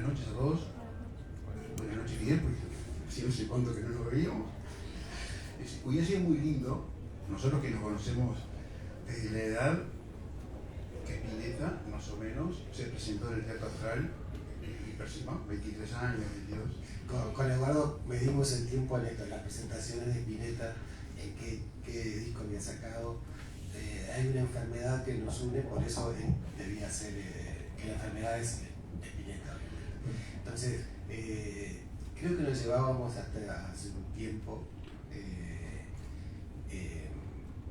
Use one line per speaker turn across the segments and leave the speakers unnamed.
noches a todos. Buenas noches, Fidel, porque hacía no sé cuánto que no nos veíamos. Hubiera sido muy lindo, nosotros que nos conocemos desde la edad que Spinetta, más o menos, se presentó en el Teatro Astral, y percibimos 23 años, 22.
Con Eduardo medimos el tiempo en esto, en las presentaciones de Spinetta, en qué disco había sacado. Hay una enfermedad que nos une, por eso debía ser que la enfermedad es Spinetta, obviamente. Entonces, creo que nos llevábamos hasta hace un tiempo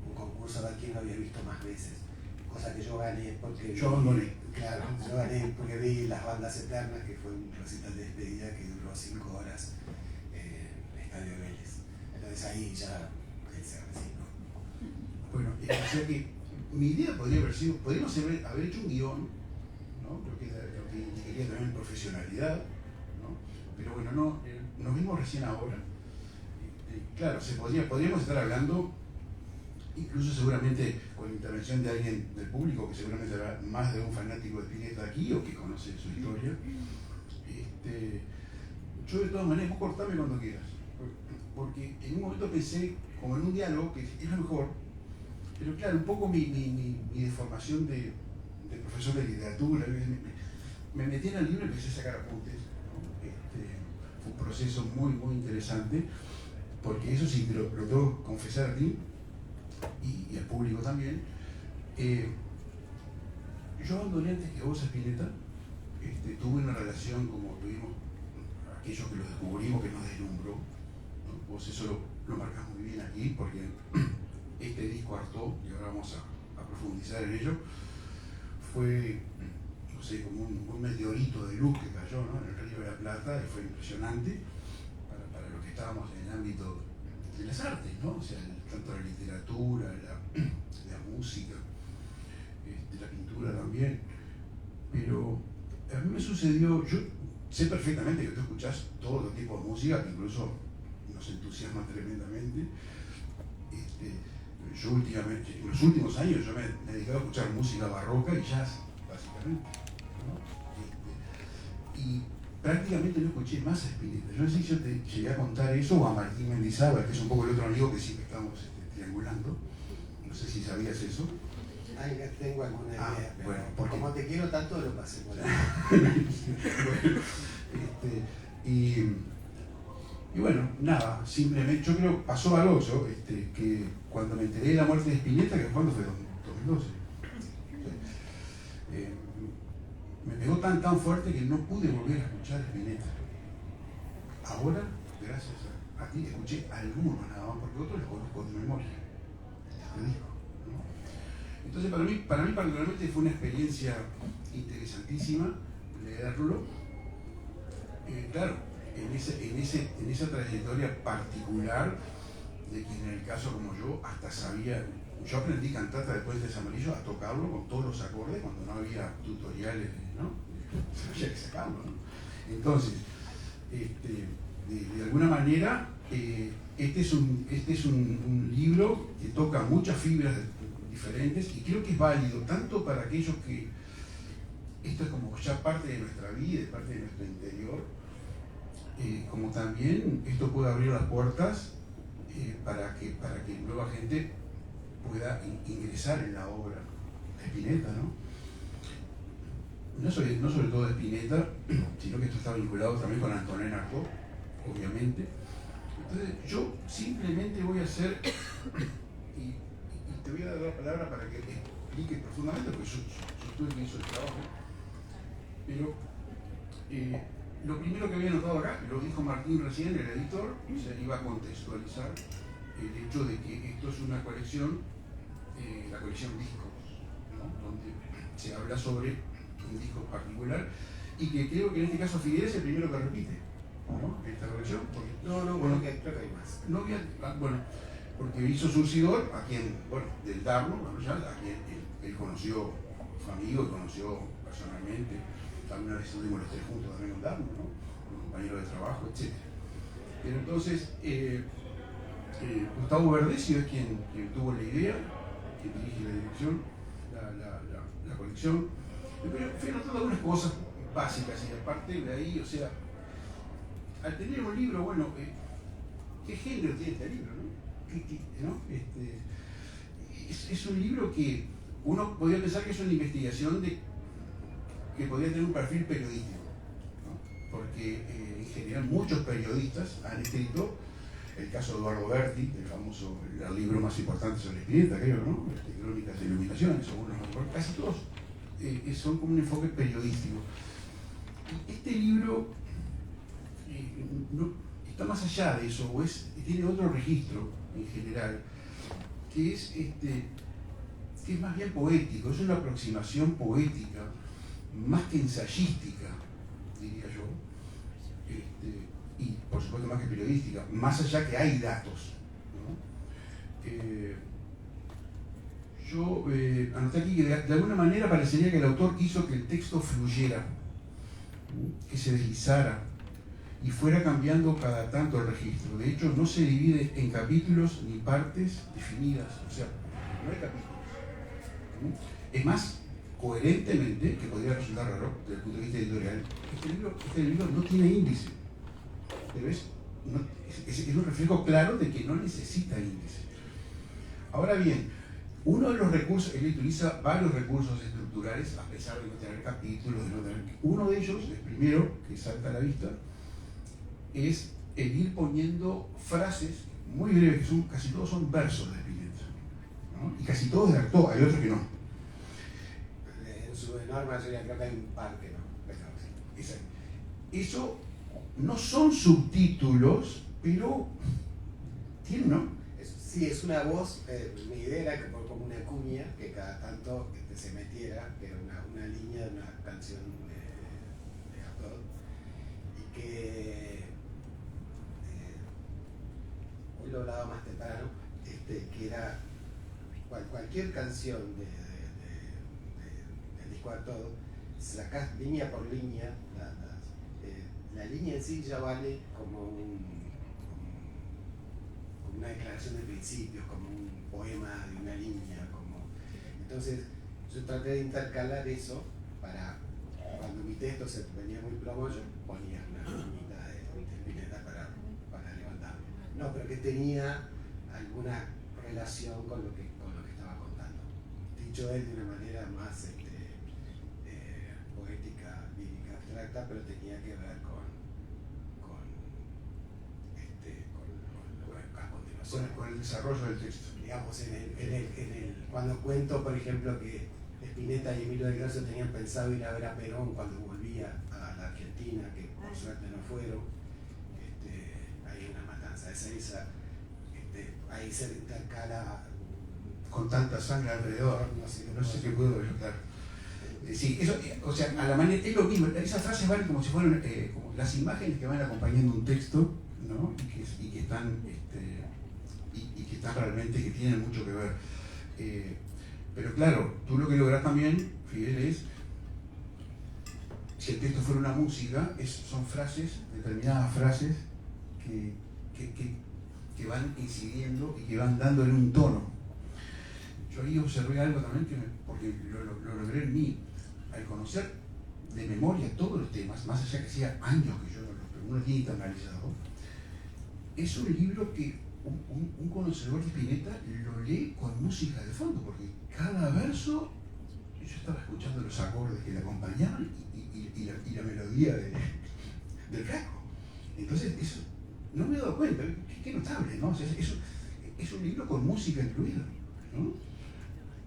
un concurso a ver quién lo había visto más veces, cosa que yo gané porque
yo abandoné.
Claro, yo gané porque vi Las Bandas Eternas, que fue un recital de despedida que duró 5 horas en el Estadio Vélez. Entonces ahí ya él se resignó.
Bueno, o sea que mi idea podría haber sido, podríamos haber hecho un guión, ¿no? Lo que quería también profesionalidad, ¿no? Pero bueno, no, nos vimos recién ahora. Claro, podríamos estar hablando, incluso seguramente con la intervención de alguien del público, que seguramente habrá más de un fanático de Spinetta aquí o que conoce su historia. Yo de todas maneras, vos cortame cuando quieras, porque en un momento pensé, como en un diálogo, que es lo mejor, pero claro, un poco mi deformación de profesor de literatura, me metí en el libro y empecé a sacar apuntes, ¿no? Fue un proceso muy, muy interesante, porque eso sí, lo tengo que confesar a ti, y al público también. Yo abandoné antes que vos a Spinetta. Tuve una relación como tuvimos aquellos que lo descubrimos, que nos deslumbró, ¿no? Vos eso lo marcás muy bien aquí, porque este disco Artaud, y ahora vamos a profundizar en ello, fue, no sé, como un meteorito de luz que cayó, ¿no?, en el Río de la Plata, y fue impresionante para los que estábamos en el ámbito de las artes, ¿no? O sea, tanto la literatura, la música, la pintura también. Pero a mí me sucedió, yo sé perfectamente que tú escuchás todo tipo de música, que incluso nos entusiasma tremendamente. Yo últimamente, en los últimos años, yo me he dedicado a escuchar música barroca y jazz, básicamente, ¿no? Y prácticamente no escuché más a Spinetta. Yo no sé si yo te llegué a contar eso, o a Martín Mendizábal, que es un poco el otro amigo que siempre estamos triangulando. No sé si sabías eso.
Ay, ya tengo alguna idea, pero
bueno,
como te quiero tanto, lo pasé por ahí.
Bueno, y bueno, nada, simplemente, yo creo, pasó algo yo, que cuando me enteré de la muerte de Spinetta, que cuando fue 2012, me pegó tan fuerte que no pude volver a escuchar Spinetta. Ahora, gracias a ti, escuché algunos nada más, porque otros los conozco de memoria. Te digo, ¿no? Entonces, para mí particularmente fue una experiencia interesantísima leerlo. Claro, en esa trayectoria particular de quien en el caso como yo hasta sabía. Yo aprendí cantata de Puentes Amarillos a tocarlo con todos los acordes cuando no había tutoriales, ¿no? Había que sacarlo, ¿no? Entonces, de alguna manera, este es un libro que toca muchas fibras diferentes y creo que es válido tanto para aquellos que esto es como ya parte de nuestra vida, parte de nuestro interior, como también esto puede abrir las puertas para que nueva gente pueda ingresar en la obra de Spinetta, ¿no? No sobre todo de Spinetta, sino que esto está vinculado también con Antonin Artaud, obviamente. Entonces yo simplemente voy a hacer, y te voy a dar la palabra para que expliques profundamente, porque yo estuve en eso de trabajo, pero lo primero que había notado acá, lo dijo Martín recién, el editor, o sea, iba a contextualizar el hecho de que esto es una colección, la colección Discos, ¿no?, donde se habla sobre un disco particular y que creo que en este caso Fidel es el primero que repite, ¿no?, esta colección. Porque,
bueno, creo que hay más.
No había, bueno, porque hizo Surcidor, a quien, bueno, del Darno, bueno, ya, a quien él conoció, fue amigo y conoció personalmente. Alguna vez estuvimos los tres juntos también con Darno, ¿no?, con compañeros de trabajo, etc. Pero entonces, Gustavo Verdecio es quien tuvo la idea, quien dirige la dirección, la colección. Pero fui anotando algunas cosas básicas, y a partir de ahí, o sea, al tener un libro, bueno, ¿qué género tiene este libro? ¿No? Es un libro que uno podría pensar que es una investigación que podría tener un perfil periodístico, ¿no? Porque en general muchos periodistas han escrito, el caso de Eduardo Berti, el famoso, el libro más importante sobre Spinetta, creo, ¿no? Crónicas de Iluminaciones, o uno, casi todos son como un enfoque periodístico. Este libro está más allá de eso, tiene otro registro en general, que es más bien poético, es una aproximación poética, más que ensayística, diría yo, y por supuesto más que periodística, más allá que hay datos, ¿no? Yo anoté aquí que de alguna manera parecería que el autor quiso que el texto fluyera, ¿no? Que se deslizara y fuera cambiando cada tanto el registro. De hecho, no se divide en capítulos ni partes definidas, o sea, no hay capítulos, ¿no? Es más, coherentemente, que podría resultar raro desde el punto de vista editorial, este libro no tiene índice, pero es un reflejo claro de que no necesita índice. Ahora bien, uno de los recursos, él utiliza varios recursos estructurales, a pesar de no tener capítulos, uno de ellos, el primero que salta a la vista, es el ir poniendo frases muy breves, que casi todos son versos de Spinetta, ¿no? Y casi todos de Artaud, hay otros que no.
En su enorme mayoría creo que hay un par que no.
Exacto. Eso no son subtítulos, pero tiene, ¿no?
Sí, es una voz, mi idea era como una cuña que cada tanto se metiera, que era una línea de una canción de Artaud, y que hoy lo hablaba más temprano, que era cualquier canción del disco Artaud, sacás línea por línea, la línea en sí ya vale como una declaración de principios, como un poema de una línea, entonces yo traté de intercalar eso para, cuando mi texto se venía muy plomo, yo ponía una liñita de Spinetta para levantarme. No, pero que tenía alguna relación con lo que estaba contando. Dicho él de una manera más poética, lírica, abstracta, pero tenía que ver
con el desarrollo del texto.
Digamos, cuando cuento, por ejemplo, que Spinetta y Emilio Del Grasso tenían pensado ir a ver a Perón cuando volvía a la Argentina, que por suerte no fueron, hay una matanza de Ezeiza, ahí se intercala
con tanta sangre alrededor, no sé qué puedo ayudar. Sí, eso, o sea, a la manera, es lo mismo, esas frases valen como si fueran como las imágenes que van acompañando un texto, ¿no? y que están realmente, que tienen mucho que ver. Pero claro, tú lo que lográs también, Fidel, es, si el texto fuera una música, son frases, determinadas frases que van incidiendo y que van dándole un tono. Yo ahí observé algo también, porque lo logré en mí, al conocer de memoria todos los temas, más allá que hacía años que yo no lo tenía internalizado, es un libro que un conocedor de Spinetta lo lee con música de fondo, porque cada verso, yo estaba escuchando los acordes que le acompañaban y la melodía del casco. Entonces, eso no me he dado cuenta, qué notable, ¿no? O sea, es un libro con música incluida, ¿no?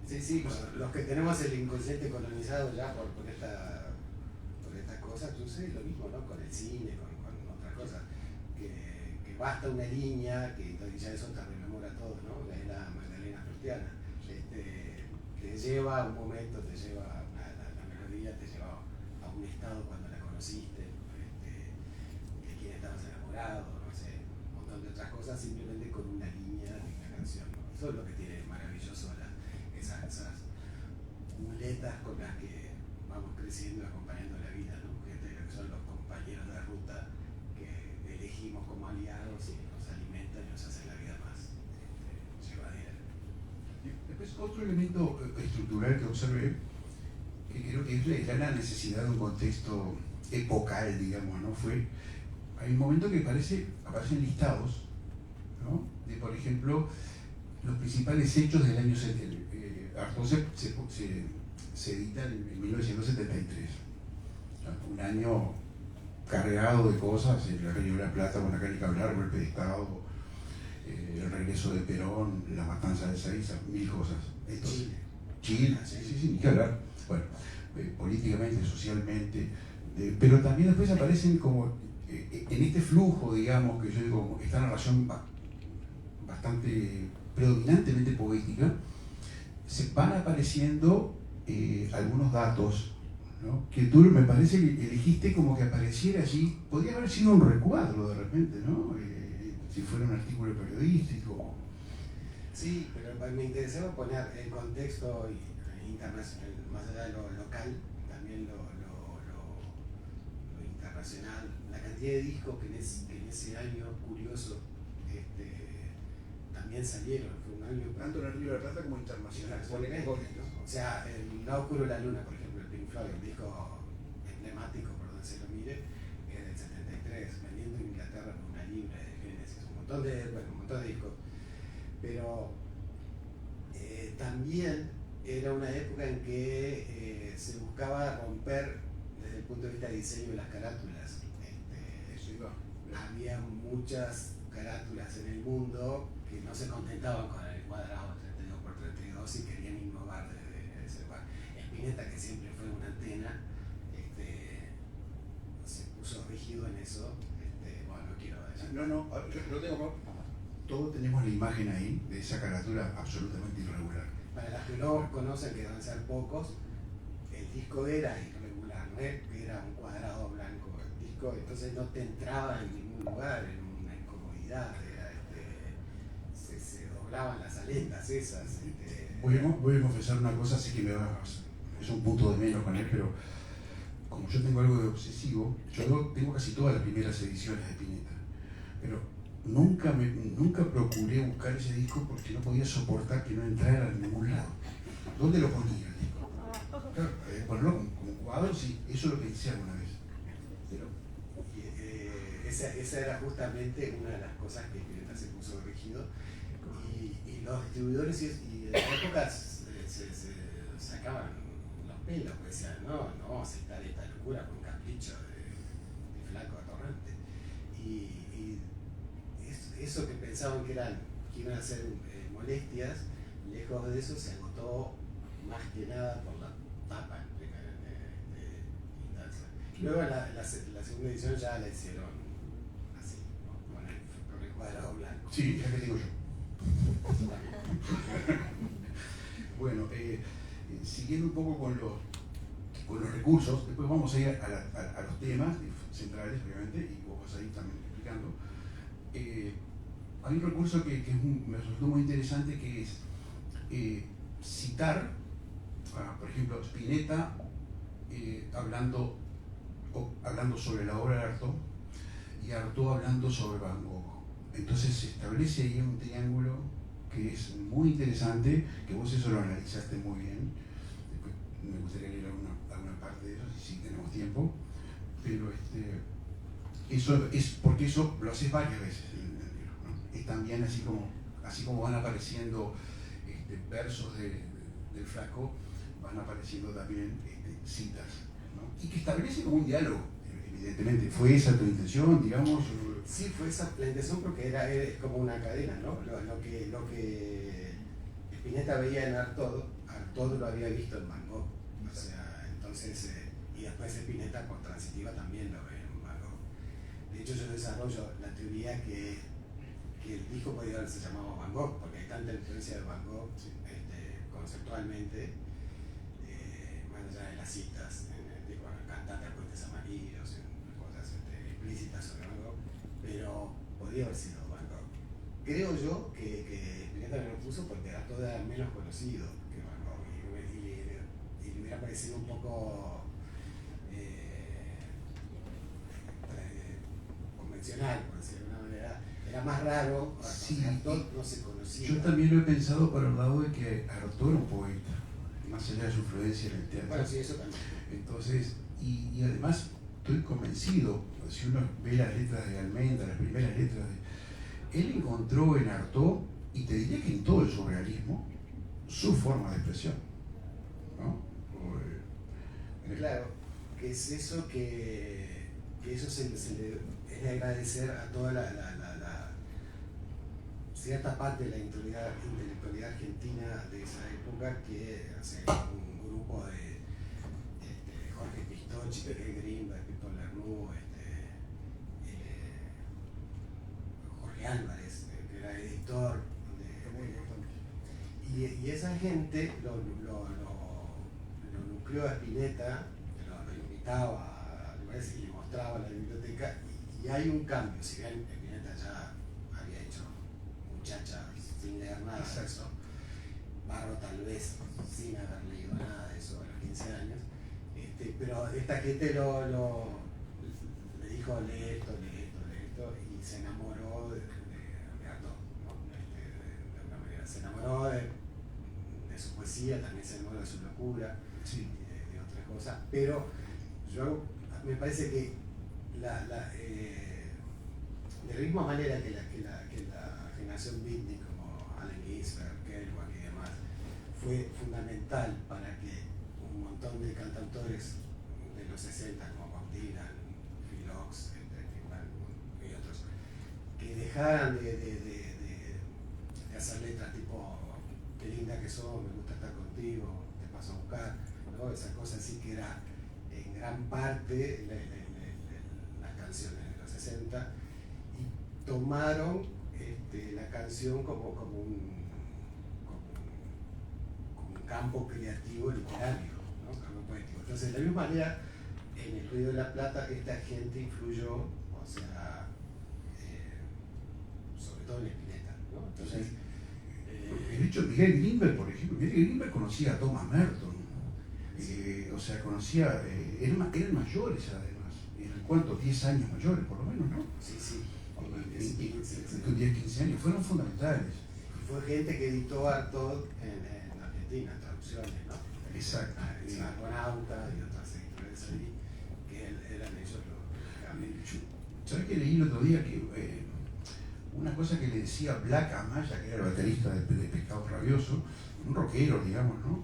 Sí, los que tenemos el inconsciente colonizado ya por estas cosas, entonces lo mismo, ¿no? Con el cine, con otras cosas, que basta una línea, que entonces ya eso te rememora todo, ¿no? La Magdalena Cristiana, te lleva a un momento, te lleva la melodía, te lleva a un estado cuando la conociste, de quién estabas enamorado, no sé, un montón de otras cosas, simplemente con una línea de una canción, ¿no? Eso es lo que tiene maravilloso esas muletas con las que vamos creciendo y acompañando la vida, ¿no? Que son los compañeros de ruta que elegimos como aliados y nos alimentan y nos hacen la vida más llevadera.
Después, otro elemento estructural que observé que creo que es la necesidad de un contexto epocal, digamos, ¿no? Hay un momento que aparecen listados, ¿no? De, por ejemplo, los principales hechos del año 70. Artaud se edita en 1973, ¿no? Un año cargado de cosas, el Río de la Plata, Guanacaste, Hablar, golpe de Estado, el regreso de Perón, la matanza de Seiza, mil cosas. Chile, sí, ni que hablar. Bueno, políticamente, socialmente, pero también después aparecen como en este flujo, digamos, que yo digo, esta narración bastante predominantemente poética, se van apareciendo algunos datos, ¿no? Que tú me parece que elegiste como que apareciera allí, podría haber sido un recuadro de repente, ¿no? Si fuera un artículo periodístico.
Sí, pero me interesaba poner el contexto internacional, más allá de lo local, también lo internacional, la cantidad de discos que en ese año curioso también salieron. Fue un año
tanto en el Río de la Plata como internacional.
¿no? O sea, el Lado Oscuro de la Luna, por ejemplo, el Pink Floyd, un disco emblemático por donde se lo mire, es del 73, vendiendo en Inglaterra por una libra de Genesis, un montón de discos. Pero también era una época en que se buscaba romper desde el punto de vista de diseño de las carátulas. Había muchas carátulas en el mundo que no se contentaban con el cuadrado 32x32 y querían innovar desde ese lugar. Spinetta, que siempre fue una antena, se puso rígido en eso. Bueno, no quiero decir.
No, yo tengo. Todos tenemos la imagen ahí de esa carátula absolutamente irregular.
Para los que no conocen, que deben ser pocos, el disco era irregular, no es que era un cuadrado blanco el disco, entonces no te entraba en ningún lugar, en una incomodidad, se doblaban las aletas esas.
Voy a confesar una cosa, sé que es un punto de menos con él, pero como yo tengo algo de obsesivo, yo tengo casi todas las primeras ediciones de Spinetta, pero nunca procuré buscar ese disco porque no podía soportar que no entrara en ningún lado. ¿Dónde lo ponía el disco? Claro, ponerlo como cuadro, sí, eso lo pensé alguna vez. Pero
esa era justamente una de las cosas que Spinetta se puso rígido, y los distribuidores y de la época se sacaban los pelos, porque decían, no vamos a aceptar esta locura con un capricho de flaco atorrante. Y eso que pensaban que iban a ser molestias, lejos de eso se agotó más que nada por la tapa de Indanza. Luego la segunda edición ya la hicieron así, ¿no? Con el cuadrado blanco.
Sí, es la que digo yo. Bueno, siguiendo un poco con los recursos, después vamos a ir a los temas centrales, obviamente, y vos vas a ir también explicando. Hay un recurso que me resultó muy interesante, que es citar, por ejemplo, Spinetta hablando sobre la obra de Artaud y Artaud hablando sobre Van Gogh. Entonces se establece ahí un triángulo que es muy interesante, que vos eso lo analizaste muy bien. Después me gustaría leer alguna parte de eso, si tenemos tiempo, pero eso es porque eso lo haces varias veces en el libro, ¿no? Es también así como van apareciendo versos del flaco, van apareciendo también citas, ¿no? Y que establece como un diálogo, evidentemente. ¿Fue esa tu intención, digamos?
Sí, fue esa la intención, porque era como una cadena, ¿no? Lo que Spinetta veía en Artaud lo había visto en Van Gogh. O sea, entonces, y después Spinetta por transitiva también lo ve en Van Gogh. De hecho, yo desarrollo la teoría que el disco podría haberse llamado Van Gogh, porque hay tanta influencia de Van Gogh conceptualmente, más allá de las citas, cantantes puentes amarillos, cosas explícitas sobre Van Gogh, pero podría haber sido Van Gogh. Creo yo que Spinetta me lo puso porque Artaud era menos conocido que Van Gogh, y le hubiera parecido un poco convencional, por decirlo de alguna manera. Era más raro,
sí,
Artaud no se conocía.
Yo también lo he pensado por el lado de que Artaud era un poeta, más allá de su influencia en el teatro.
Bueno, sí, eso también.
Entonces, y además estoy convencido, si uno ve las letras de Almendra, las primeras letras de... Él encontró en Artaud, y te diría que en todo el surrealismo, su forma de expresión, ¿no?
Claro, que es eso que eso se le es de agradecer a toda la cierta parte de la intelectualidad argentina de esa época, que un grupo de Jorge Pistocchi, Miguel Grimberg, Pipo Lernoux, Jorge Álvarez, que era editor y esa gente lo nucleó a Spinetta, lo invitaba a lugares y le mostraba la biblioteca, y hay un cambio. Si bien Spinetta ya había hecho Muchacha sin leer nada de eso, Barro tal vez sin haber leído nada de eso a los 15 años, pero esta gente le dijo lee esto, y se enamoró de Artaud, ¿no? De alguna manera se enamoró de su poesía, también se enamoró de su locura,
sí,
y de otras cosas, pero me parece que de la misma manera que la generación beatnik como Allen Ginsberg, Kerouac y demás fue fundamental para que un montón de cantautores de los 60 como Bob Dylan, Phil Ochs y otros, que dejaran de hacer letras tipo qué linda que sos, me gusta estar contigo, te paso a buscar, ¿no? Esa cosa así que era en gran parte las canciones de los 60, y tomaron la canción como un campo creativo literario, ¿no? Campo poético. Entonces, de la misma manera, en el Río de la Plata esta gente influyó, o sea, sobre todo en Spinetta, ¿no? Entonces,
de hecho, Miguel Grimberg, por ejemplo, Miguel Grimberg conocía a Thomas Merton, o sea, conocía, eran mayores además, eran ¿cuántos? 10 años mayores, por lo menos, ¿no?
Sí, sí.
10, 15 años, fueron fundamentales.
Fue gente que editó Artaud en Argentina, traducciones, ¿no?
Exacto.
Argonauta y otras editores ahí, que eran ellos los...
¿Sabes que leí el otro día que una cosa que le decía Black Amaya, que era el baterista de Pescado Rabioso, un rockero, digamos, ¿no?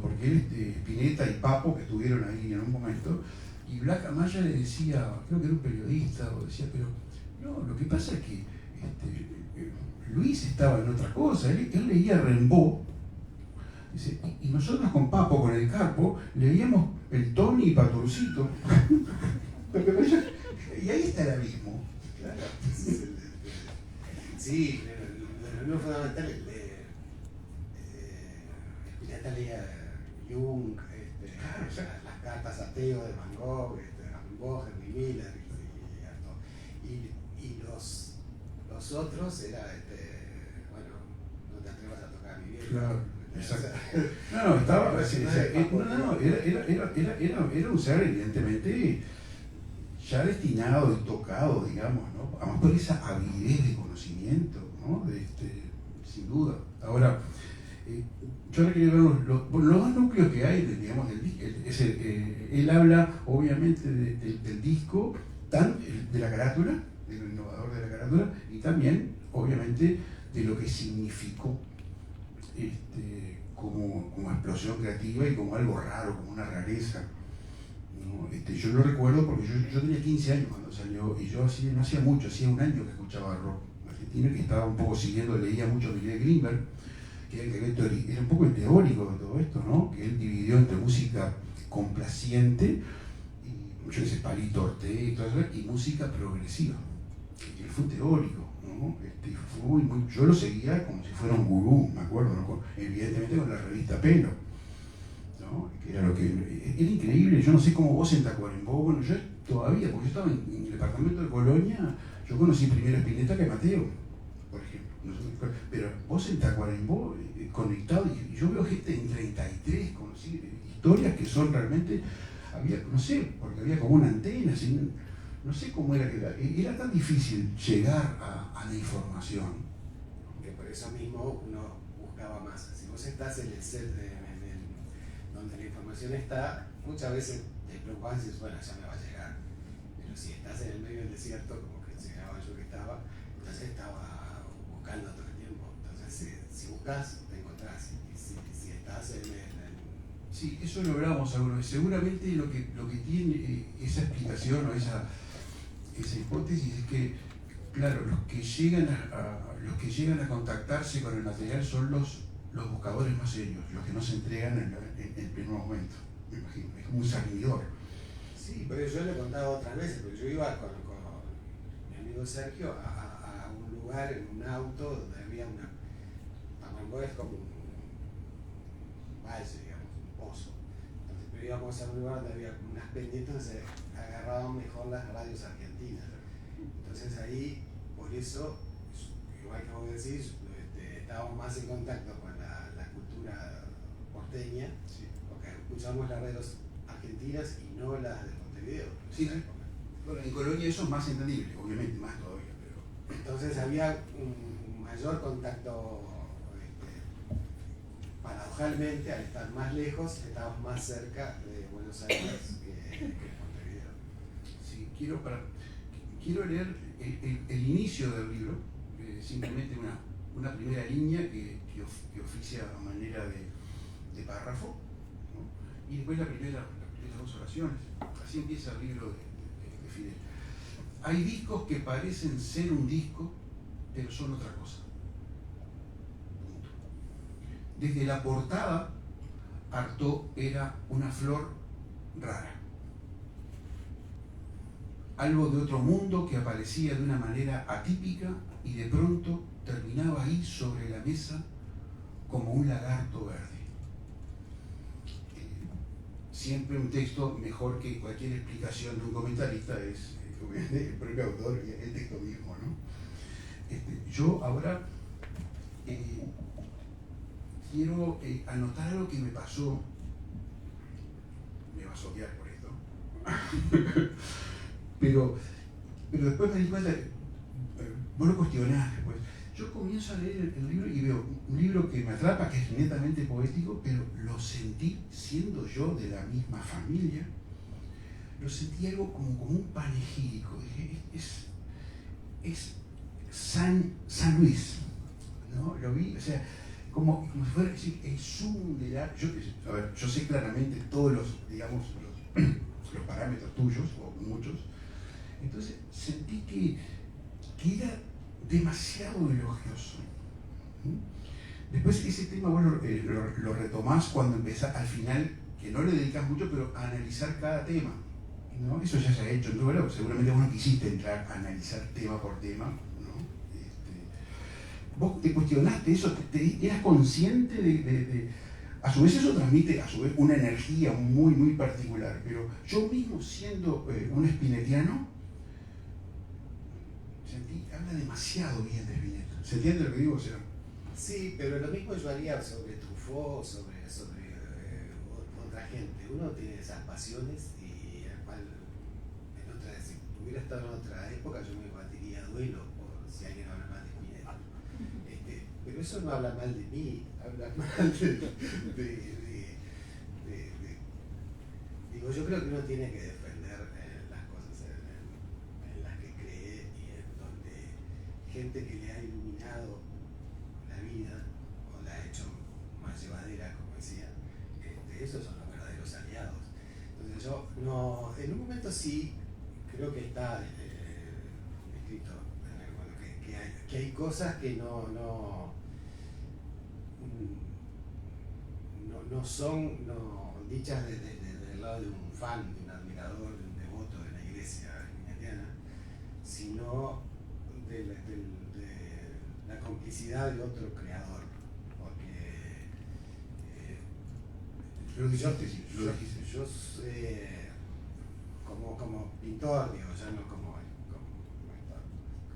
Porque él, Spinetta y Papo, que estuvieron ahí en un momento, y Black Amaya le decía, creo que era un periodista, o decía, pero no, lo que pasa es que Luis estaba en otra cosa, él leía Rimbaud, dice, y nosotros con Papo, con el Carpo, leíamos el Tony y Patorcito. Y ahí está el abismo.
Claro. Sí, lo mismo fundamental, Spinetta leía Jung, las cartas a Theo de Van Gogh, Rimbaud, Henry Miller y los otros era, bueno, no te atrevas a tocar mi viejo.
Claro, exacto. Era un ser evidentemente ya destinado y tocado, digamos, ¿no? Además por esa avidez de conocimiento, ¿no? Sin duda. Ahora, yo ahora quería ver los dos núcleos que hay, digamos, del disco. Él habla, obviamente, del disco, de la carátula, de lo innovador de la carátula, y también, obviamente, de lo que significó como explosión creativa y como algo raro, como una rareza, ¿no? Yo lo recuerdo porque yo tenía 15 años cuando salió, y yo no hacía mucho, hacía un año que escuchaba rock argentino, que estaba un poco siguiendo, leía mucho a Miguel Grimberg, que era un poco el teórico de todo esto, ¿no? Que él dividió entre música complaciente, y yo sé, Palito Ortega y todo eso, y música progresiva. Él fue teórico, ¿no? Yo lo seguía como si fuera un gurú, me acuerdo, ¿no? Evidentemente con la revista Pelo, ¿no? Que era increíble. Yo no sé cómo vos en Tacuarembó, bueno, yo todavía, porque yo estaba en el departamento de Colonia, yo conocí primero a Spinetta que a Mateo, por ejemplo. Pero vos en Tacuarembó, conectado, y yo veo gente en 33, conocí historias que son realmente, no sé, porque había como una antena, no sé cómo era que era tan difícil llegar a la información.
Que por eso mismo uno buscaba más. Si vos estás en el set donde la información está, muchas veces te preocupas y dices, bueno, ya me va a llegar. Pero si estás en el medio del desierto, como que llegaba yo que estaba, entonces estaba buscando todo el tiempo. Entonces, si buscas, te encontrás. Y si estás en
Sí, eso lo hablábamos alguna vez. Seguramente lo que tiene esa explicación o esa hipótesis es que, claro, los que llegan a contactarse con el material son los buscadores más serios, los que no se entregan en el primer momento, me imagino. Es como un servidor.
Sí, pero yo le he contado otras veces, porque yo iba con mi amigo Sergio a un lugar en un auto donde había Tamango es como un valle, digamos, un pozo. Entonces, pero íbamos a un lugar donde había como unas pendientes donde se agarraban mejor las radios argentinas. Entonces ahí, por eso, igual que vos decís, estábamos más en contacto con la cultura porteña,
Sí.
porque escuchamos las radios argentinas y no las de Montevideo.
Sí, sí. Bueno, en Colonia eso es más entendible, obviamente, más todavía, pero...
Entonces había un mayor contacto, paradojalmente, al estar más lejos, estábamos más cerca de Buenos Aires que Montevideo.
Sí, quiero leer el inicio del libro, simplemente una primera línea que oficia a manera de párrafo, ¿no? Y después las primeras dos oraciones. Así empieza el libro de Fidel. Hay discos que parecen ser un disco, pero son otra cosa. Punto. Desde la portada, Artaud era una flor rara. Algo de otro mundo que aparecía de una manera atípica y de pronto terminaba ahí sobre la mesa como un lagarto verde. Siempre un texto mejor que cualquier explicación de un comentarista es el propio autor y el texto mismo, ¿no? Yo ahora quiero anotar algo que me pasó. Me vas a odiar por esto. pero después me di cuenta, vos lo cuestionás después. Yo comienzo a leer el libro y veo un libro que me atrapa, que es netamente poético, pero lo sentí, siendo yo de la misma familia, lo sentí algo como un panegírico. Dije, es San Luis, ¿no? Lo vi, o sea, como si fuera decir, el zoom de la... Yo sé claramente todos los, digamos, los parámetros tuyos, o muchos. Entonces sentí que era demasiado elogioso. Después ese tema vos lo retomás cuando empezás al final, que no le dedicás mucho, pero a analizar cada tema, ¿no? Eso ya se ha hecho, entonces, bueno, seguramente vos no quisiste entrar a analizar tema por tema, ¿no? Vos te cuestionaste eso, eras consciente de... A su vez eso transmite una energía muy, muy particular, pero yo mismo siendo un spinetiano, habla demasiado bien de Spinetta. ¿Se entiende lo que digo? O sea,
sí, pero lo mismo yo haría sobre Truffaut, sobre otra gente. Uno tiene esas pasiones y al cual, si hubiera estado en otra época, yo me batiría a duelo por si alguien habla mal de Spinetta. Pero eso no habla mal de mí, habla mal digo, yo creo que uno tiene que defender las cosas en las que cree y en donde gente que le ha iluminado la vida o la ha hecho más llevadera, como decía, esos son los verdaderos aliados. Entonces yo no, en un momento sí creo que está escrito que hay cosas que no son dichas desde el lado de un fan, de un admirador, de un devoto de la iglesia spinettiana, sino de la complicidad de otro creador. Porque yo como pintor, digo, ya no como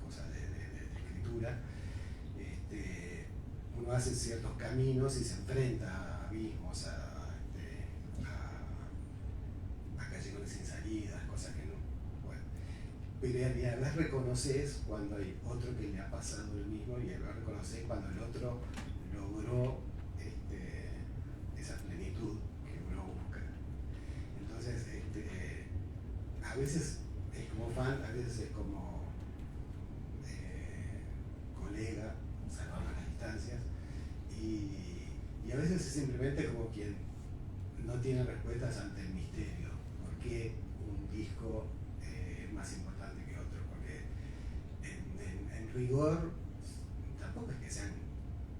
cosa de escritura, uno hace ciertos caminos y se enfrenta a abismos, a callejones sin salidas, cosas que no. Bueno, pero a las reconoces cuando hay otro que le ha pasado lo mismo y a las reconoces cuando el otro logró esa plenitud que uno otras veces es como colega, salvando las distancias, y a veces es simplemente como quien no tiene respuestas ante el misterio. ¿Por qué un disco es más importante que otro? Porque en rigor tampoco es que sean,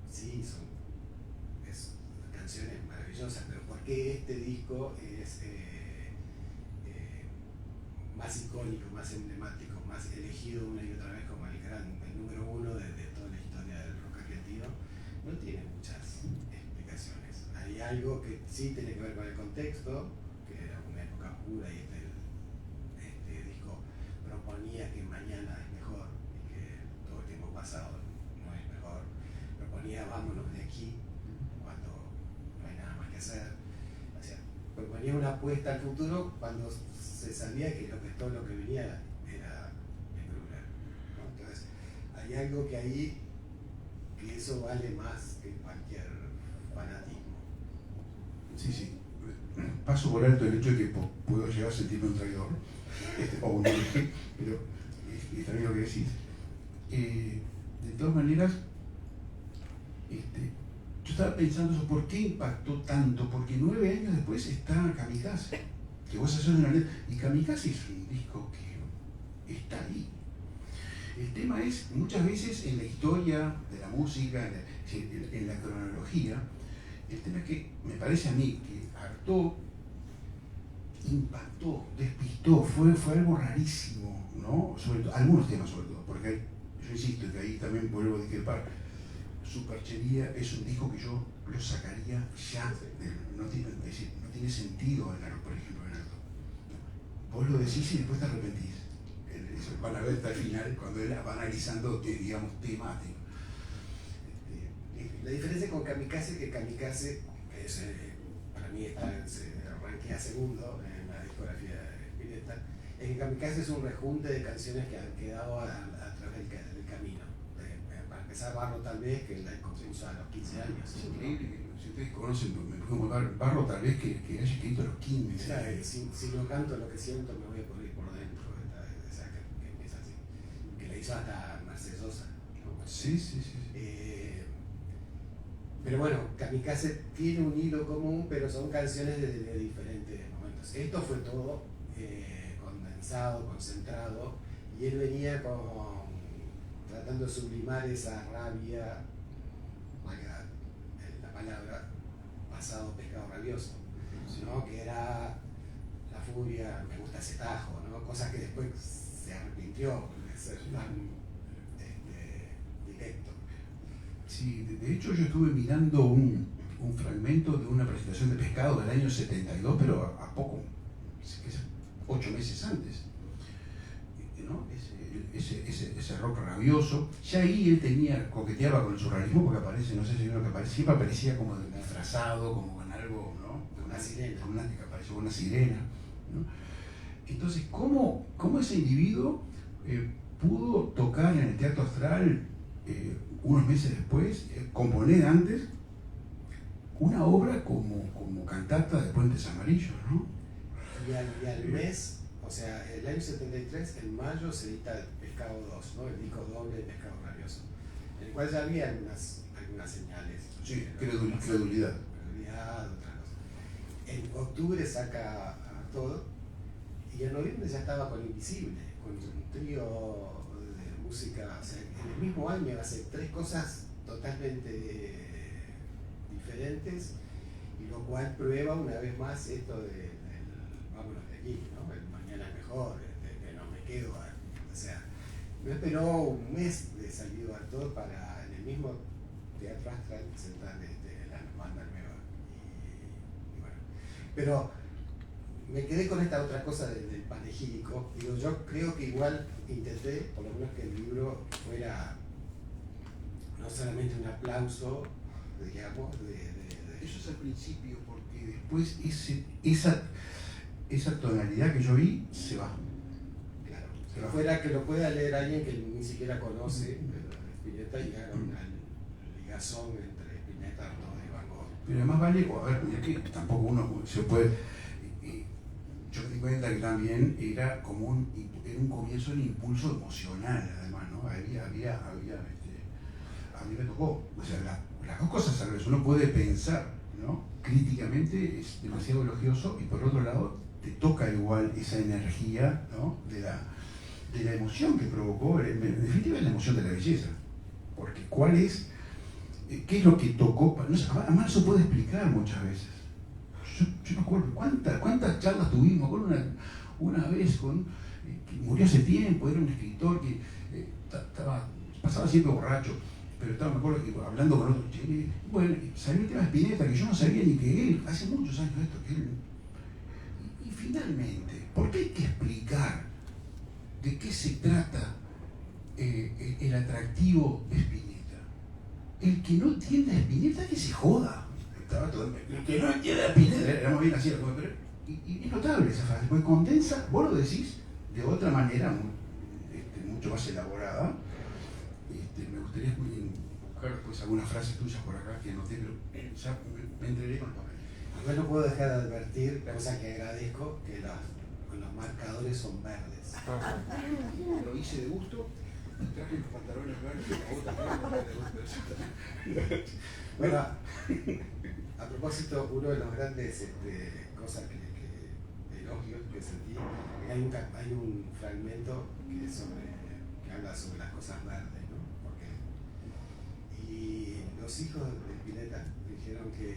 sí, son canciones maravillosas, pero ¿por qué este disco es más icónico, más emblemático, más elegido una y otra vez como el número uno de toda la historia del rock argentino? No tiene muchas explicaciones. Hay algo que sí tiene que ver con el contexto, que era una época oscura y este disco proponía que mañana es mejor y que todo el tiempo pasado no es mejor. Proponía vámonos de aquí cuando no hay nada más que hacer. O sea, proponía una apuesta al futuro cuando se sabía que todo lo que venía era engrunar, ¿no? Entonces, hay algo que ahí, que eso vale más que cualquier fanatismo.
Sí, sí. Paso por alto el hecho de que puedo llegar a sentirme un traidor, o un hereje, pero está bien lo que decís. De todas maneras, yo estaba pensando eso, ¿por qué impactó tanto? Porque 9 años después está Kamikaze, que vos haces una letra, y Kamikaze es un disco que está ahí. El tema es, muchas veces en la historia de la música, en la cronología, el tema es que me parece a mí que hartó, impactó, despistó, fue algo rarísimo, ¿no? Sobre todo, algunos temas sobre todo, porque yo insisto que ahí también vuelvo a discrepar. Superchería es un disco que yo lo sacaría ya, no tiene sentido en algo, por ejemplo, en algo. Vos lo decís y después te arrepentís. Eso van a ver hasta el final, cuando él va analizando, digamos, temático.
La diferencia con Kamikaze es que Kamikaze, que es, para mí se ranquea segundo en la discografía de Spinetta, es que Kamikaze es un rejunte de canciones que han quedado a través del camino. Para empezar, Barro tal vez, que la compuso a los 15 años.
Es increíble que, si ustedes conocen, como Barro tal vez que haya escrito a los 15.
O sea, si no canto lo que siento, me voy a poner por dentro. Esa que empieza así. Que la hizo hasta Mercedes Sosa, ¿no?
Sí.
Pero bueno, Kamikaze tiene un hilo común, pero son canciones de diferentes momentos. Esto fue todo condensado, concentrado, y él venía tratando de sublimar esa rabia, valga la palabra, pasado pescado rabioso, ¿no? Que era la furia, me gusta ese tajo, ¿no? Cosas que después se arrepintió de ser tan directo.
Sí, de hecho yo estuve mirando un fragmento de una presentación de Pescado del año 72, pero a poco, 8 meses antes, ¿no? Ese rock rabioso. Ya ahí él coqueteaba con el surrealismo, porque aparece, no sé si vieron que aparece, siempre aparecía como disfrazado, como con algo, ¿no?
Una sirena.
Que apareció con una sirena, ¿no? Entonces, ¿cómo ese individuo pudo tocar en el Teatro Astral unos meses después, componer antes una obra como cantata de Puentes Amarillos, ¿no?
Y al mes, o sea, el año 73, en mayo, se edita Pescado 2, ¿no? El disco doble de Pescado Rabioso, en el cual ya había algunas señales.
Sí, credulidad.
Otras cosas. En octubre saca todo, y en noviembre ya estaba con Invisible, con un trío de música. O sea, en el mismo año hace 3 cosas totalmente diferentes, y lo cual prueba una vez más esto del vámonos de aquí, ¿no? El mañana es mejor, que no me quedo. O sea, no esperó un mes de salir Bartók para en el mismo Teatro Astral presentar la banda nueva. Y bueno, pero me quedé con esta otra cosa del panegírico. Digo, yo creo que igual intenté, por lo menos, que el libro fuera no solamente un aplauso, digamos,
Eso es al principio, porque después esa tonalidad que yo vi se va.
Claro, que fuera que lo pueda leer alguien que ni siquiera conoce Spinetta y haga una ligazón entre Spinetta, Artaud y Van Gogh.
Pero además vale, a ver, ya que tampoco uno se puede, yo di cuenta que también era como un comienzo del impulso emocional, además, ¿no? A mí me tocó, o sea, las dos cosas a la vez. Uno puede pensar, ¿no? Críticamente es demasiado elogioso, y por otro lado te toca igual esa energía, ¿no? de la emoción que provocó, en definitiva es la emoción de la belleza, porque ¿qué es lo que tocó? No sé, además no se puede explicar muchas veces. Yo me acuerdo cuántas charlas tuvimos con una vez que murió hace tiempo, era un escritor que pasaba siempre borracho, pero me acuerdo que hablando con otro chile, bueno, salió el tema de Spinetta, que yo no sabía ni que él, hace muchos años esto, que él. Y finalmente, ¿por qué hay que explicar de qué se trata el atractivo de Spinetta? El que no entiende a Spinetta, que se joda. El que no entiende a Spinetta, éramos bien así, pero y es notable esa frase, pues condensa, vos lo decís de otra manera, mucho más elaborada. Me gustaría buscar después algunas frases tuyas por acá que anoté, pero ya me entraré con el papel.
Igual no puedo dejar de advertir, cosa que agradezco, que los marcadores son verdes.
Lo hice de gusto, traje los pantalones verdes, la bota verde.
Bueno, a propósito, uno de los grandes cosas que elogios que sentí, hay un fragmento que habla sobre las cosas verdes, ¿no? Y los hijos de Spinetta dijeron que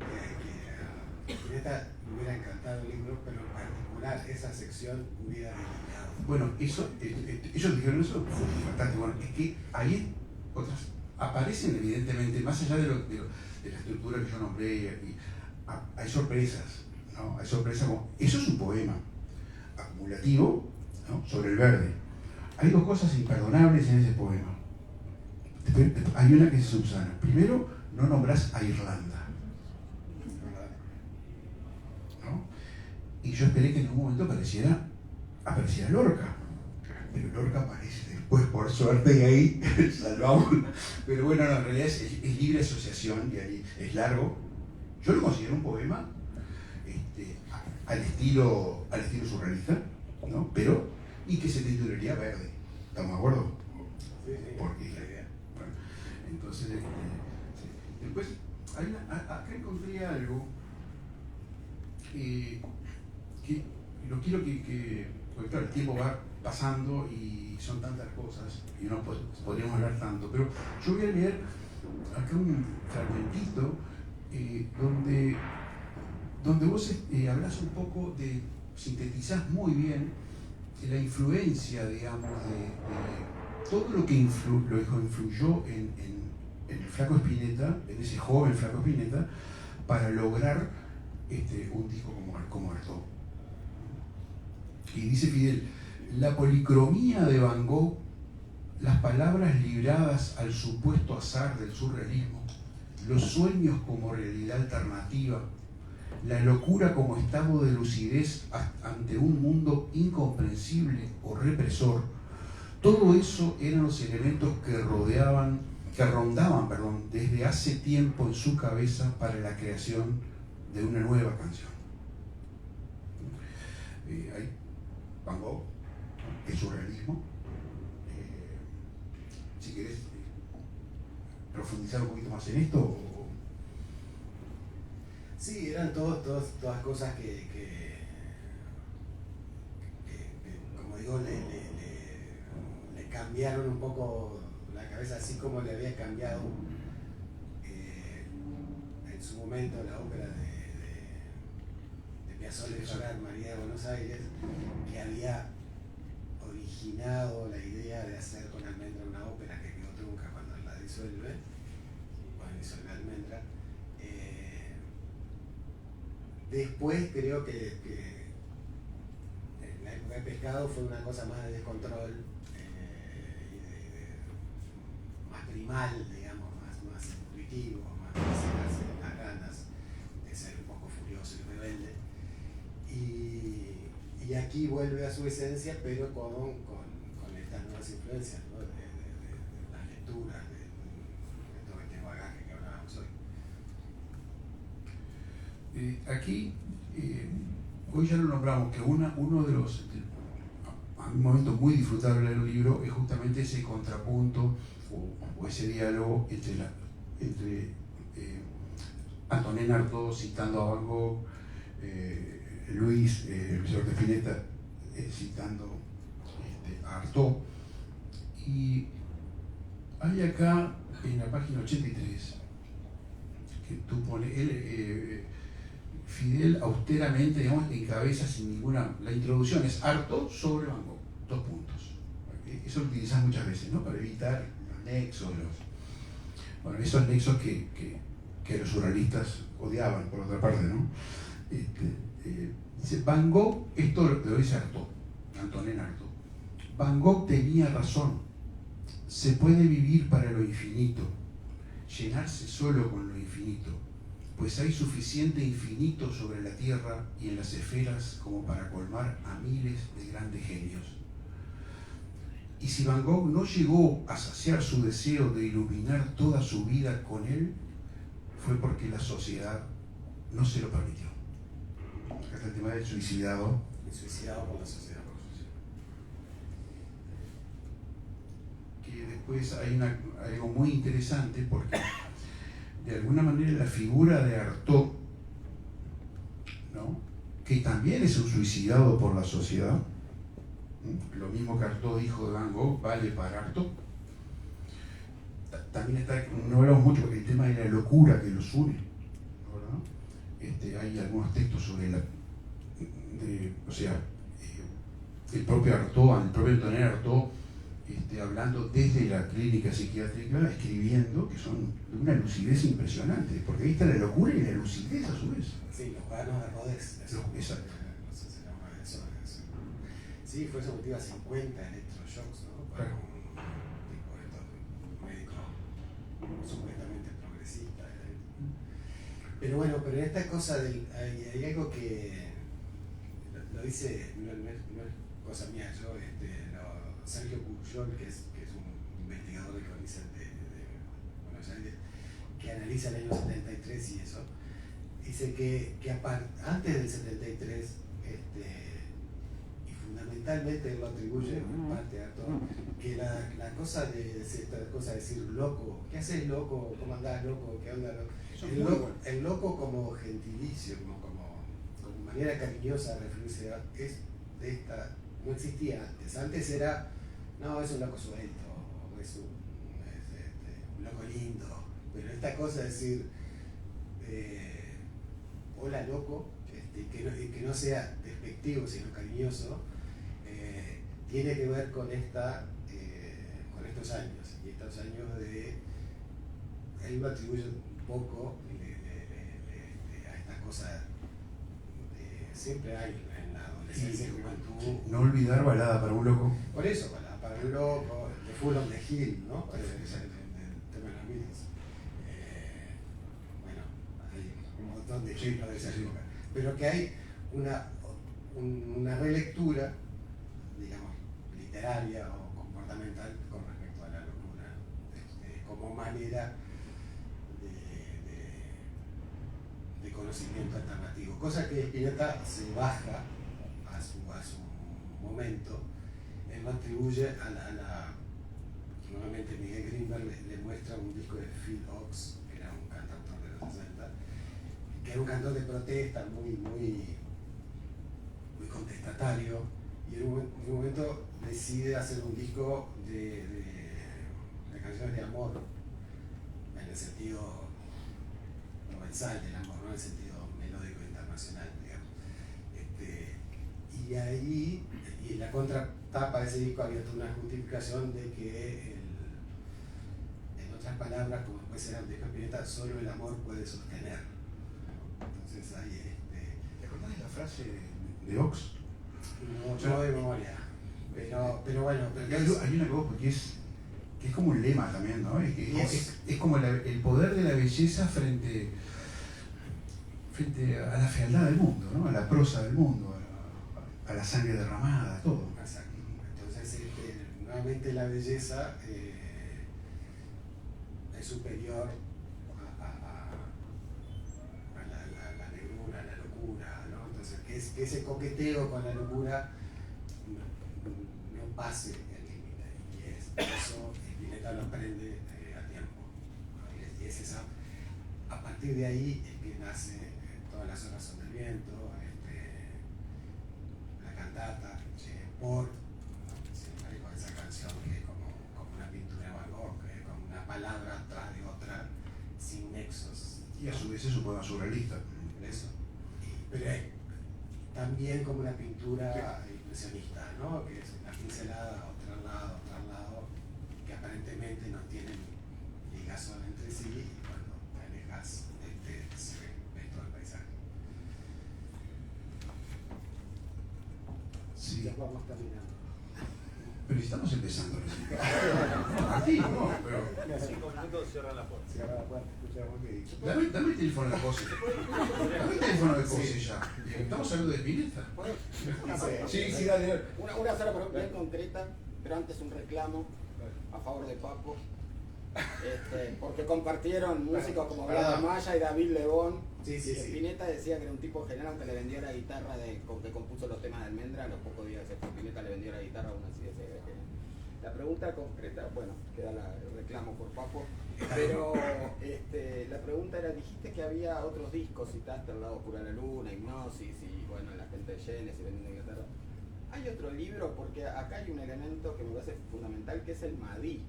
a Spinetta le hubiera encantado el libro, pero en particular esa sección hubiera eliminado.
Bueno, ellos dijeron eso, fue bastante bueno. Es que ahí otras aparecen evidentemente, más allá de la estructura que yo nombré, y hay sorpresas, ¿no? Hay sorpresas como, eso es un poema acumulativo, ¿no? Sobre el verde. Hay dos cosas imperdonables en ese poema. Hay una que se subsana. Primero, no nombrás a Irlanda, ¿no? Y yo esperé que en algún momento apareciera Lorca, pero Lorca aparece después, por suerte, y ahí salvamos. Pero bueno, no, en realidad es libre asociación, y ahí es largo. Yo lo considero un poema al estilo surrealista, ¿no? Pero, y que se titularía Verde. ¿Estamos de acuerdo?
Sí, sí.
Porque, bueno, entonces, sí. Después, acá encontré algo que lo quiero porque claro, el tiempo va pasando y son tantas cosas y no podríamos hablar tanto, pero yo voy a leer acá un fragmentito donde vos hablas un poco sintetizás muy bien la influencia, digamos, de todo lo que influyó en el Flaco Spinetta, en ese joven Flaco Spinetta, para lograr un disco como Artaud. Y dice Fidel, la policromía de Van Gogh, las palabras libradas al supuesto azar del surrealismo, los sueños como realidad alternativa, la locura como estado de lucidez ante un mundo incomprensible o represor, todo eso eran los elementos que rondaban desde hace tiempo en su cabeza para la creación de una nueva canción. Hay Van Gogh, el surrealismo. Si querés profundizar un poquito más en esto.
Sí, eran todas cosas que como digo, le cambiaron un poco la cabeza, así como le había cambiado en su momento la ópera de Piazzolla y Ferrer, María de Buenos Aires, que había originado la idea de hacer con Almendra una ópera que quedó trunca cuando la disuelve, Almendra. Después creo que en la época de Pescado fue una cosa más de descontrol, más primal, digamos, más intuitivo, más de sacarse las ganas de ser un poco furioso y rebelde. Y aquí vuelve a su esencia, pero con estas nuevas influencias, ¿no? de las lecturas, de todo este bagaje que hablábamos hoy.
Aquí, hoy ya lo nombramos, que uno de los, a un momento muy disfrutable del libro es justamente ese contrapunto o ese diálogo entre Antonin Artaud citando a Van Gogh, Luis, el profesor de Spinetta, citando a Artaud. Y hay acá en la página 83 que tú pones, Fidel austeramente, digamos, encabeza sin ninguna. La introducción es Artaud sobre Van Gogh, 2 puntos. Eso lo utilizas muchas veces, ¿no? Para evitar los nexos, bueno, esos nexos que los surrealistas odiaban, por otra parte, ¿no? Dice, Van Gogh, esto lo dice Artaud, Antonin Artaud. Van Gogh tenía razón. Se puede vivir para lo infinito, llenarse solo con lo infinito, pues hay suficiente infinito sobre la tierra y en las esferas como para colmar a miles de grandes genios. Y si Van Gogh no llegó a saciar su deseo de iluminar toda su vida con él, fue porque la sociedad no se lo permitió. Acá está el tema del suicidado.
El suicidado por la sociedad.
Que después hay algo muy interesante porque de alguna manera la figura de Artaud, ¿no? Que también es un suicidado por la sociedad, lo mismo que Artaud dijo de Van Gogh, vale para Artaud. También está, no hablamos mucho porque el tema de la locura que los une, ¿verdad? Hay algunos textos sobre el propio Artaud, el propio Antonin Artaud, hablando desde la clínica psiquiátrica, escribiendo, que son de una lucidez impresionante, porque ahí está la locura y la lucidez a su vez.
Sí, los vanos de Rodez.
Exacto.
No sé si se llama eso. Sí, fue sometido a 50 electroshocks, ¿no? Para
Claro.
un tipo de médico supuestamente progresista. Pero bueno, pero en esta cosa hay algo que lo dice, no es cosa mía, Sergio Pujol, que es un investigador de CONICET de Buenos Aires, que analiza el año 73 y eso, dice que antes del 73, y fundamentalmente él lo atribuye en parte a todo, que la cosa de decir loco, ¿qué haces loco? ¿Cómo andás loco? ¿Qué onda loco? El loco como gentilicio, como manera cariñosa de referirse a, es de esta, no existía antes. Antes era, no, es un loco suelto, o es un loco lindo, pero esta cosa de decir, hola loco, que no sea despectivo sino cariñoso, tiene que ver con con estos años, y estos años él lo atribuye un poco a esta cosa, siempre hay en la adolescencia y juventud.
No olvidar Balada para un loco.
Por eso, para un loco, The Fool on the Hill, ¿no? El tema de los Beatles. Bueno, hay un montón de ejemplos de esa época. Pero que hay una relectura, digamos, literaria o comportamental con respecto a la locura, como manera de conocimiento alternativo. Cosa que Spinetta se baja a su momento. Él lo atribuye nuevamente Miguel Greenberg le muestra un disco de Phil Ochs, que era un cantautor de los 60, que era un cantor de protesta muy contestatario, y en un momento decide hacer un disco de canciones de amor, en el sentido provenzal del amor, no en el sentido melódico internacional, digamos. Y ahí, y en la contratapa de ese disco había toda una justificación de que, en otras palabras, como puede ser de Spinetta, solo el amor puede sostener. Entonces ahí,
¿te acordás de la frase de Ochs?
No de memoria, pero bueno.
Hay una cosa que es como un lema también, ¿no? Es como el poder de la belleza frente a la fealdad del mundo, ¿no? A la prosa del mundo, a la sangre derramada, todo.
Exacto. Entonces, nuevamente la belleza es superior a la negrura, a la locura, ¿no? Entonces, que ese ego con la locura no pase el límite. Y eso Spinetta lo aprende a tiempo. Y es esa, a partir de ahí es que nace Todas las horas son del viento, la cantata, por siempre con esa canción que es como una pintura de Van Gogh, como una palabra tras de otra, sin nexos.
Y a su vez es un poema surrealista.
Eso. Pero es también como una pintura impresionista, ¿no? Que es una pincelada, otro lado, que aparentemente no tienen ligazón entre sí, y cuando te alejas se ve todo el paisaje.
Sí.
Ya vamos terminando.
Pero estamos empezando recién. Aquí, no, pero.
5 minutos cierran la puerta.
Cierra la puerta, escuchamos que dice.
Dame el teléfono de José. Dame el teléfono de José ya. Estamos hablando de Spinetta.
Sí, dale.
Una sola pregunta bien concreta, pero antes un reclamo a favor de Papo. Porque compartieron músicos como Vlad Maya y David Lebón.
Sí.
Spinetta decía que era un tipo genial, aunque le vendió la guitarra con que compuso los temas de Almendra. A los pocos días después Spinetta le vendió la guitarra, aún así decía que era genial. La pregunta concreta, bueno, queda el reclamo por Papo, pero la pregunta era, dijiste que había otros discos, citaste al lado Pura la Luna, Hipnosis y bueno, la gente de Genesis vendiendo guitarra. Hay otro libro, porque acá hay un elemento que me parece fundamental, que es el Madí.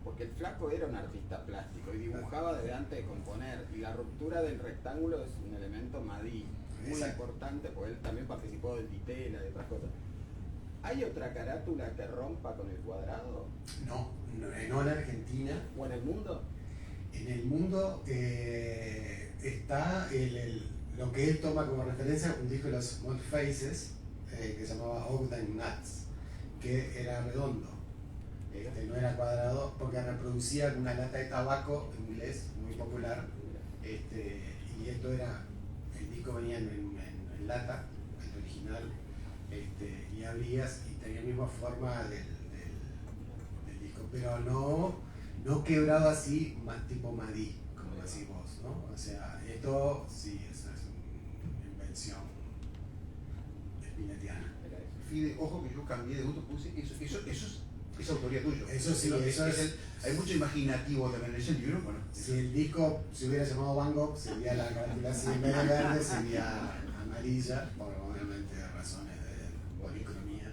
Porque el flaco era un artista plástico y dibujaba desde antes de componer, y la ruptura del rectángulo es un elemento Madí muy importante, porque él también participó del Ditela y otras cosas. ¿Hay otra carátula que rompa con el cuadrado?
No en Argentina.
¿O en el mundo?
En el mundo está lo que él toma como referencia, un disco de los Small Faces, que se llamaba Ogden Nuts, que era redondo. No era cuadrado, porque reproducía una lata de tabaco en inglés muy popular, y esto era, el disco venía en lata, el original, y abrías y tenía la misma forma del disco, pero no quebrado así, más tipo Madí, como decís vos, ¿no? O sea, esto sí, eso es una invención spinettiana.
Fide, ojo que yo cambié de gusto, puse eso es autoría tuya.
Eso sí,
hay mucho imaginativo también en ese libro. Bueno,
si el disco se hubiera llamado Van Gogh, sería la carátula así, en vez de verde sería amarilla, por obviamente razones de policromía.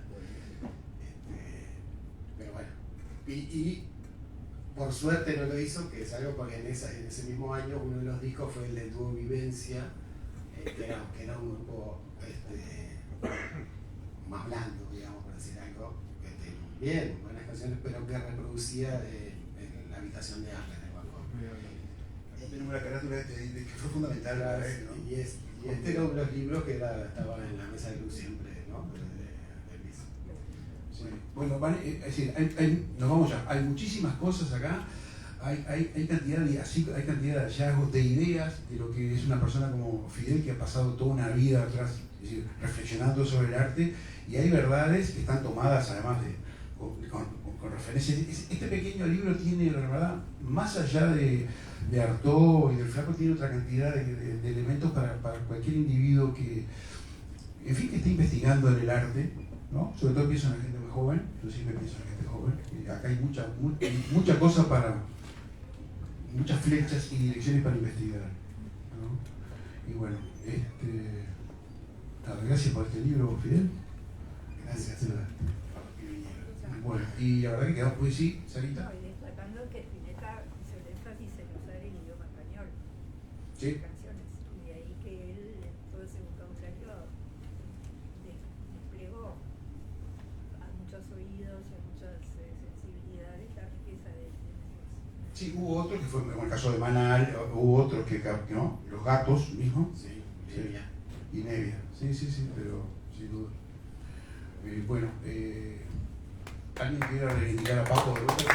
Pero bueno, y por suerte no lo hizo, que es algo porque en ese mismo año uno de los discos fue el de Dúo Vivencia, que era un grupo más blando, digamos, por decir algo, bien, buenas canciones, pero que reproducía en la habitación de Arles de Van Gogh.
Tiene una carátula que fue fundamental para él, ¿no?
Y este era uno de los libros que estaba en la mesa de luz siempre, ¿no? De Luis.
Sí. Bueno, es decir, nos vamos ya. Hay muchísimas cosas acá. Hay cantidad de hallazgos, de ideas de lo que es una persona como Fidel, que ha pasado toda una vida atrás, es decir, reflexionando sobre el arte, y hay verdades que están tomadas además con referencias. Este pequeño libro tiene, la verdad, más allá de Artaud y del Flaco, tiene otra cantidad de elementos para cualquier individuo que, en fin, que esté investigando en el arte, ¿no? Sobre todo pienso en la gente muy joven, yo siempre pienso en la gente joven, y acá hay mucha cosa muchas flechas y direcciones para investigar, ¿no? Y bueno, gracias por este libro, Fidel.
Gracias.
Bueno, y la verdad que quedamos, pues sí, Sarita.
No, y destacando que Spinetta hizo el énfasis en usar el idioma español
Sí.
en canciones, y de ahí que él, en todo ese vocabulario, desplegó a muchos oídos y a muchas sensibilidades la riqueza de esos.
Sí, hubo otros que fue, como el caso de Manal, hubo otros que ¿no? Los Gatos mismo.
Sí,
Nevia. Y Nevia, sí, pero sin duda. Bueno, ¿alguien quiere reivindicar a Papo de vuelta?